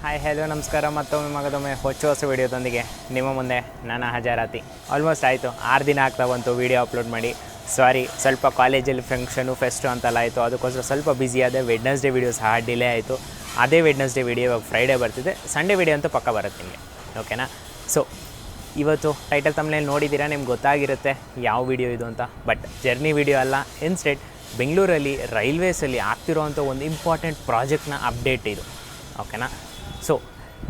Hi hello ನಮಸ್ಕಾರ. ಮತ್ತೊಮ್ಮೆ ಹೊಸ ವೀಡಿಯೋದೊಂದಿಗೆ ನಿಮ್ಮ ಮುಂದೆ ನಾನು ಹಜಾರಾತಿ. ಆಲ್ಮೋಸ್ಟ್ ಆಯಿತು 6 ದಿನ ಆಗ್ತಾ ಬಂತು ವೀಡಿಯೋ ಅಪ್ಲೋಡ್ ಮಾಡಿ. ಸಾರಿ, ಸ್ವಲ್ಪ ಕಾಲೇಜಲ್ಲಿ ಫಂಕ್ಷನು ಫೆಸ್ಟು ಅಂತೆಲ್ಲ ಆಯಿತು, ಅದಕ್ಕೋಸ್ಕರ ಸ್ವಲ್ಪ ಬ್ಯುಸಿ ಆದೆ. ವೆಡ್ನೆಸ್ಡೇ ವೀಡಿಯೋ ಸಹ ಡಿಲೇ ಆಯಿತು. ಅದೇ ವೆಡ್ನೆಸ್ಡೇ ವೀಡಿಯೋ ಇವಾಗ ಫ್ರೈಡೇ ಬರ್ತಿದೆ. ಸಂಡೇ ವೀಡಿಯೋ ಅಂತೂ ಪಕ್ಕ ಬರುತ್ತೆ ನಿಮಗೆ, ಓಕೆನಾ? ಸೊ ಇವತ್ತು ಟೈಟಲ್ ತಮ್ಮನೇಲಿ ನೋಡಿದ್ದೀರಾ, ನಿಮ್ಗೆ ಗೊತ್ತಾಗಿರುತ್ತೆ ಯಾವ ವೀಡಿಯೋ ಇದು ಅಂತ. ಬಟ್ ಜರ್ನಿ ವೀಡಿಯೋ ಅಲ್ಲ, ಇನ್ಸ್ಟೆಡ್ ಬೆಂಗಳೂರಲ್ಲಿ ರೈಲ್ವೇಸಲ್ಲಿ ಆಗ್ತಿರೋವಂಥ ಒಂದು ಇಂಪಾರ್ಟೆಂಟ್ ಪ್ರಾಜೆಕ್ಟ್ನ ಅಪ್ಡೇಟ್ ಇದು, ಓಕೆನಾ? ಸೊ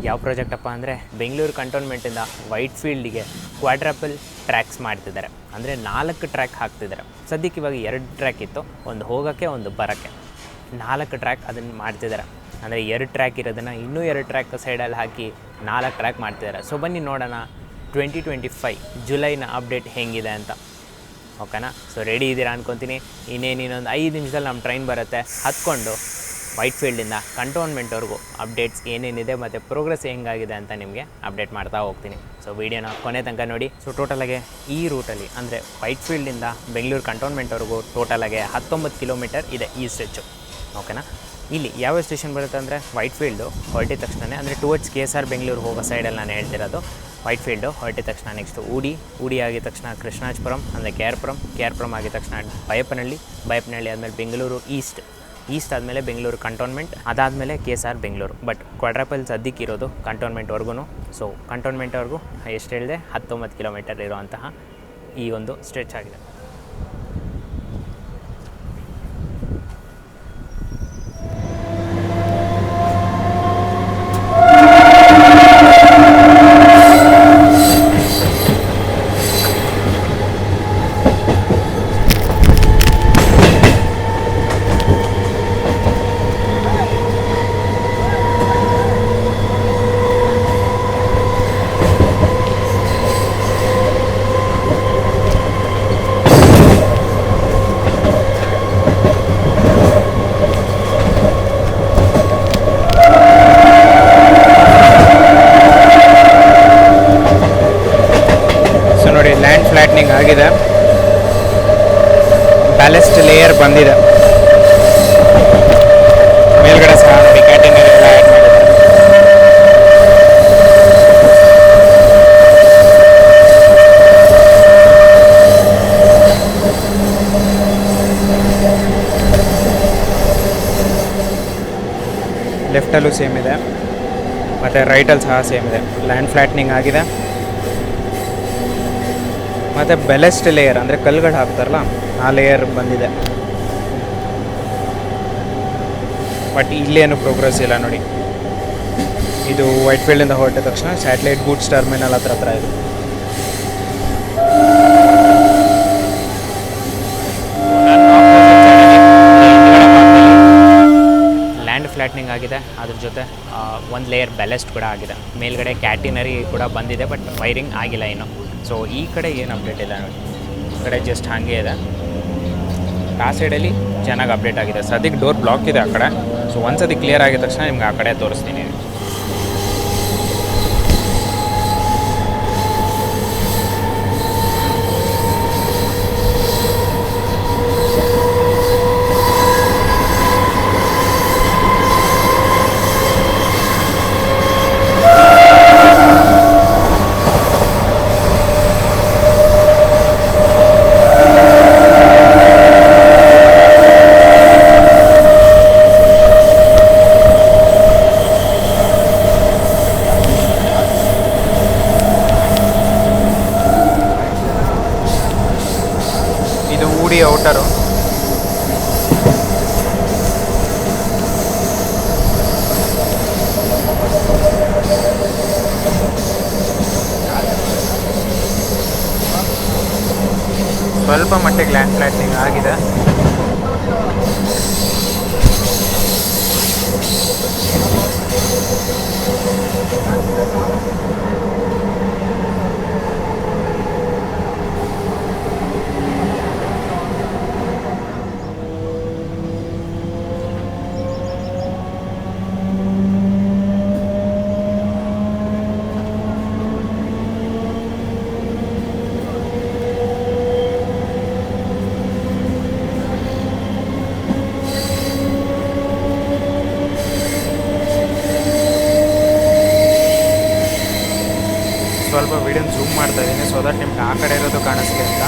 ಯಾವ ಪ್ರಾಜೆಕ್ಟಪ್ಪ ಅಂದರೆ, ಬೆಂಗಳೂರು ಕಂಟೋನ್ಮೆಂಟಿಂದ ವೈಟ್ ಫೀಲ್ಡಿಗೆ ಕ್ವಾಡ್ರಪಲ್ ಟ್ರ್ಯಾಕ್ಸ್ ಮಾಡ್ತಿದ್ದಾರೆ. ಅಂದರೆ 4 ಟ್ರ್ಯಾಕ್ ಹಾಕ್ತಿದ್ದಾರೆ. ಸದ್ಯಕ್ಕೆ ಇವಾಗ 2 ಟ್ರ್ಯಾಕ್ ಇತ್ತು, ಒಂದು ಹೋಗೋಕ್ಕೆ ಒಂದು ಬರೋಕ್ಕೆ. 4 ಟ್ರ್ಯಾಕ್ ಅದನ್ನು ಮಾಡ್ತಿದ್ದಾರೆ. ಅಂದರೆ 2 ಟ್ರ್ಯಾಕ್ ಇರೋದನ್ನು ಇನ್ನೂ 2 ಟ್ರ್ಯಾಕ್ ಸೈಡಲ್ಲಿ ಹಾಕಿ 4 ಟ್ರ್ಯಾಕ್ ಮಾಡ್ತಿದ್ದಾರೆ. ಸೊ ಬನ್ನಿ ನೋಡೋಣ 2025 ಜುಲೈನ ಅಪ್ಡೇಟ್ ಹೇಗಿದೆ ಅಂತ, ಓಕೆನಾ? ಸೊ ರೆಡಿ ಇದ್ದೀರಾ ಅನ್ಕೊತೀನಿ. ಇನ್ನೊಂದು 5 ನಿಮಿಷದಲ್ಲಿ ನಮ್ಮ ಟ್ರೈನ್ ಬರುತ್ತೆ. ಹತ್ಕೊಂಡು ವೈಟ್ ಫೀಲ್ಡಿಂದ ಕಂಟೋನ್ಮೆಂಟ್ವರೆಗೂ ಅಪ್ಡೇಟ್ಸ್ ಏನೇನಿದೆ ಮತ್ತು ಪ್ರೋಗ್ರೆಸ್ ಹೆಂಗಾಗಿದೆ ಅಂತ ನಿಮಗೆ ಅಪ್ಡೇಟ್ ಮಾಡ್ತಾ ಹೋಗ್ತೀನಿ. ಸೊ ವೀಡಿಯೋನ ಕೊನೆ ತನಕ ನೋಡಿ. ಸೊ ಟೋಟಲಾಗೆ ಈ ರೂಟಲ್ಲಿ ಅಂದರೆ ವೈಟ್ ಫೀಲ್ಡಿಂದ ಬೆಂಗಳೂರು ಕಂಟೋನ್ಮೆಂಟ್ವರೆಗೂ ಟೋಟಲಾಗೆ 19 ಕಿಲೋಮೀಟರ್ ಇದೆ ಈ ಸ್ಟ್ರೆಚ್ಚು, ಓಕೆನಾ? ಇಲ್ಲಿ ಯಾವ ಸ್ಟೇಷನ್ ಬರುತ್ತೆ ಅಂದರೆ, ವೈಟ್ ಫೀಲ್ಡು ಹೊರಟಿದ ತಕ್ಷಣ ಅಂದರೆ ಟುವರ್ಡ್ಸ್ KSR ಬೆಂಗಳೂರು ಹೋಗೋ ಸೈಡಲ್ಲಿ ನಾನು ಹೇಳ್ತಿರೋದು. ವೈಟ್ ಫೀಲ್ಡು ಹೊರಟಿದ ತಕ್ಷಣ ನೆಕ್ಸ್ಟು ಉಡಿ ಆಗಿದ ತಕ್ಷಣ ಕೃಷ್ಣಾಜಪುರಂ ಅಂದರೆ KR ಪುರಂ ಆಗಿದ ತಕ್ಷಣ ಬೈಯಪ್ಪನಹಳ್ಳಿ ಆದಮೇಲೆ ಬೆಂಗಳೂರು ಈಸ್ಟ್ ಆದಮೇಲೆ ಬೆಂಗಳೂರು ಕಂಟೋನ್ಮೆಂಟ್, ಅದಾದಮೇಲೆ KSR ಬೆಂಗಳೂರು. ಬಟ್ ಕ್ವಾಡ್ರಪಲ್ ಸದ್ಯಕ್ಕಿರೋದು ಕಂಟೋನ್ಮೆಂಟ್ವರೆಗೂ. ಸೊ ಕಂಟೋನ್ಮೆಂಟ್ವರೆಗೂ ಎಷ್ಟು ಹೇಳಿದೆ, 19 ಕಿಲೋಮೀಟರ್ ಇರುವಂತಹ ಈ ಒಂದು ಸ್ಟ್ರೆಚ್ ಆಗಿದೆ. ಫ್ಲಾಟ್ನಿಂಗ್ ಆಗಿದೆ, ಬ್ಯಾಲೆಸ್ಟ್ ಲೇಯರ್ ಬಂದಿದೆ. ಮೇಲ್ಗಡೆ ಸಹ ನೋಡಿ ಕ್ಯಾಟಿನರಿ ಎಲ್ಲ ಆ್ಯಡ್ ಮಾಡಿದ್ದಾರೆ. ಲೆಫ್ಟಲ್ಲೂ ಸೇಮ್ ಇದೆ ಮತ್ತು ರೈಟಲ್ಲಿ ಸಹ ಸೇಮ್ ಇದೆ. ಲ್ಯಾಂಡ್ ಫ್ಲಾಟ್ನಿಂಗ್ ಆಗಿದೆ ಮತ್ತು ಬೆಲೆಸ್ಟ್ ಲೇಯರ್ ಅಂದರೆ ಕಲ್ಲುಗಳು ಹಾಕ್ತಾರಲ್ಲ ಆ ಲೇಯರ್ ಬಂದಿದೆ. ಬಟ್ ಇಲ್ಲೇನು ಪ್ರೋಗ್ರೆಸ್ ಇಲ್ಲ ನೋಡಿ. ಇದು ವೈಟ್ ಫೀಲ್ಡಿಂದ ಹೊರಟಿದ ತಕ್ಷಣ ಸ್ಯಾಟಲೈಟ್ ಗೂಡ್ಸ್ ಟರ್ಮಿನಲ್ ಹತ್ರ ಇದು. ಲ್ಯಾಂಡ್ ಫ್ಲಾಟ್ನಿಂಗ್ ಆಗಿದೆ, ಅದ್ರ ಜೊತೆ ಒಂದು ಲೇಯರ್ ಬೆಲೆಸ್ಟ್ ಕೂಡ ಆಗಿದೆ. ಮೇಲ್ಗಡೆ ಕ್ಯಾಟಿನರಿ ಕೂಡ ಬಂದಿದೆ, ಬಟ್ ವೈರಿಂಗ್ ಆಗಿಲ್ಲ ಇನ್ನು. ಸೊ ಈ ಕಡೆ ಏನು ಅಪ್ಡೇಟ್ ಇಲ್ಲ ನೋಡಿ, ಈ ಕಡೆ ಜಸ್ಟ್ ಹಾಗೆ ಇದೆ. ಆ ಸೈಡಲ್ಲಿ ಚೆನ್ನಾಗಿ ಅಪ್ಡೇಟ್ ಆಗಿದೆ. ಸದ್ಯಕ್ಕೆ ಡೋರ್ ಬ್ಲಾಕ್ ಇದೆ ಆ ಕಡೆ. ಸೊ ಒಂದ್ಸತಿ ಕ್ಲಿಯರ್ ಆಗಿದ ತಕ್ಷಣ ನಿಮ್ಗೆ ಆ ಕಡೆ ತೋರಿಸ್ತೀನಿ. ಇದು ಊಡಿ ಔಟರು. ಸ್ವಲ್ಪ ಮಟ್ಟಿಗೆ ಲ್ಯಾಂಡ್ ಫ್ಲಾಟ್ನಿಂಗ್ ಆಗಿದೆ. ಸ್ವಲ್ಪ ವೀಡಿಯೋನ ಝೂಮ್ ಮಾಡ್ತಾ ಇದ್ದೀನಿ ಸೊ ದಟ್ ನಿಮ್ಗೆ ಆ ಕಡೆ ಇರೋದು ಕಾಣಿಸ್ಲಿ ಅಂತ.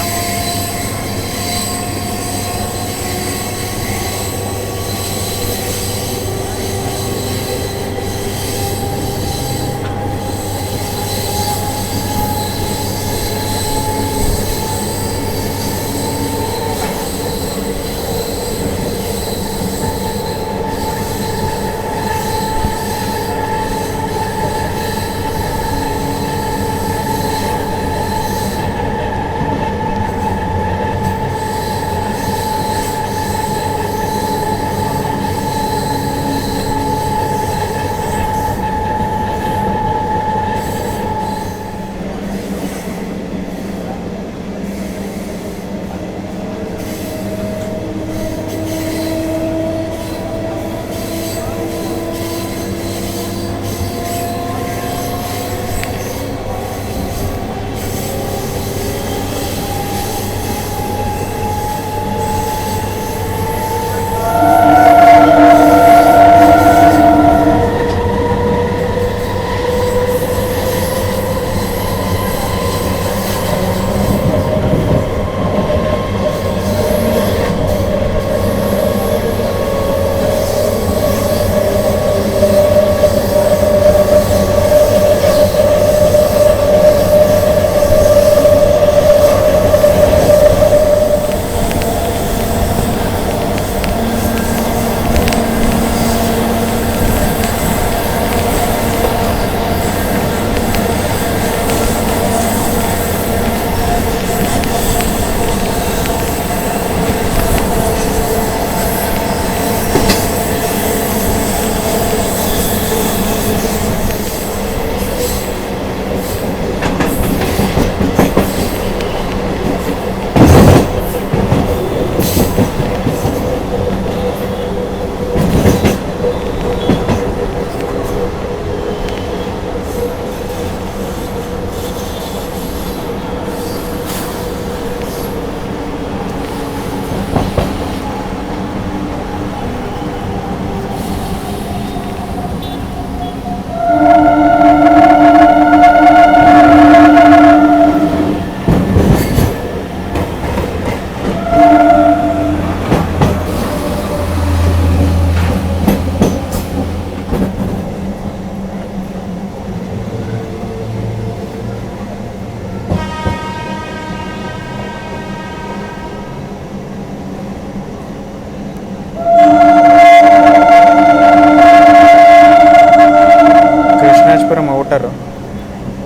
ಔಟರು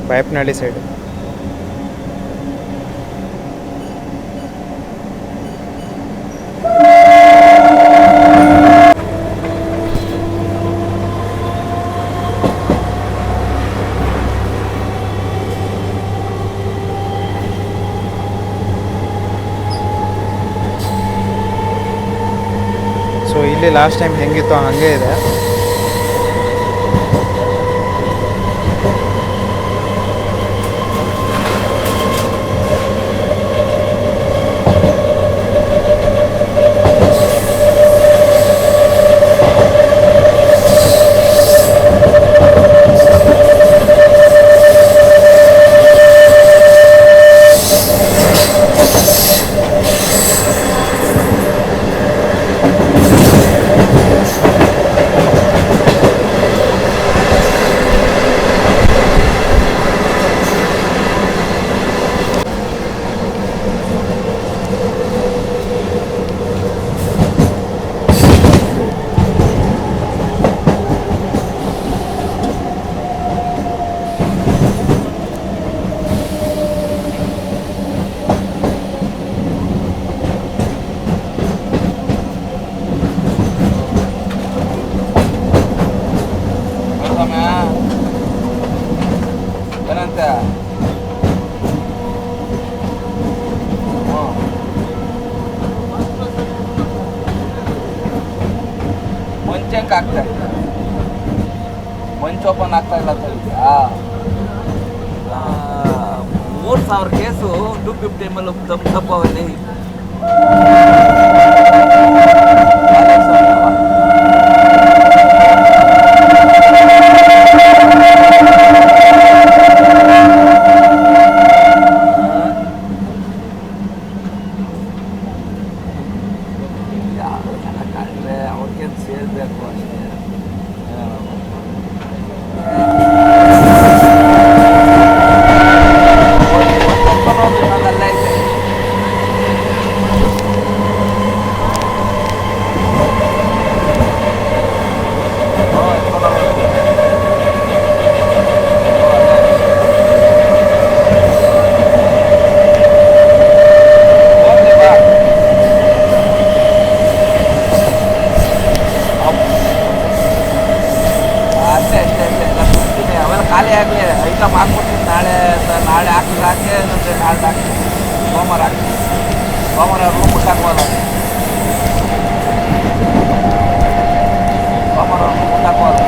ಬೈಪ್ನಹಳ್ಳಿ ಸೈಡ್. ಸೊ ಇಲ್ಲಿ ಲಾಸ್ಟ್ ಟೈಮ್ ಹೆಂಗಿತ್ತು ಹಾಗೆ ಇದೆ. ಮಂಚಂಕ ಆಗ್ತಾ ಇಲ್ಲ, ಮಂಚ್ ಓಪನ್ ಆಗ್ತಾ ಇಲ್ಲ ಅಂತ ಹೇಳಿ 3000 ಕೇಸು 250 ml ತಪ್ಪವಲ್ಲಿ ಸಿಸ್ಟಮ್ ಹಾಕ್ಬಿಟ್ಟು ನಾಳೆ ಹಾಕಿದ್ರೆ ಹಾಕಿ ಅಂದರೆ ನಾಳೆ ಹಾಕಿ ಸೋಮವಾರ ಹಾಕಿ ಸೋಮವಾರ ರೂಮ್ ಬಿಟ್ಟಾಕ್ಬೋದು ಸೋಮವಾರ ರೂಮ್ ಬಿಟ್ಟಾಕ್ಬೋದು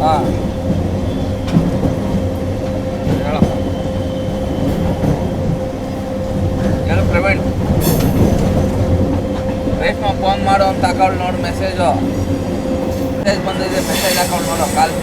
ಹಾಂ ಹೇಳು ಪ್ರವೀಣ್ ರೇಷ್ಮಾ ಫೋನ್ ಮಾಡು ಅಂತ ಹಾಕೊಂಡು ನೋಡು ಮೆಸೇಜ್ ಬಂದಿದೆ ಮೆಸೇಜ್ ಹಾಕೊಂಡು ನೋಡು ಕಾಲ್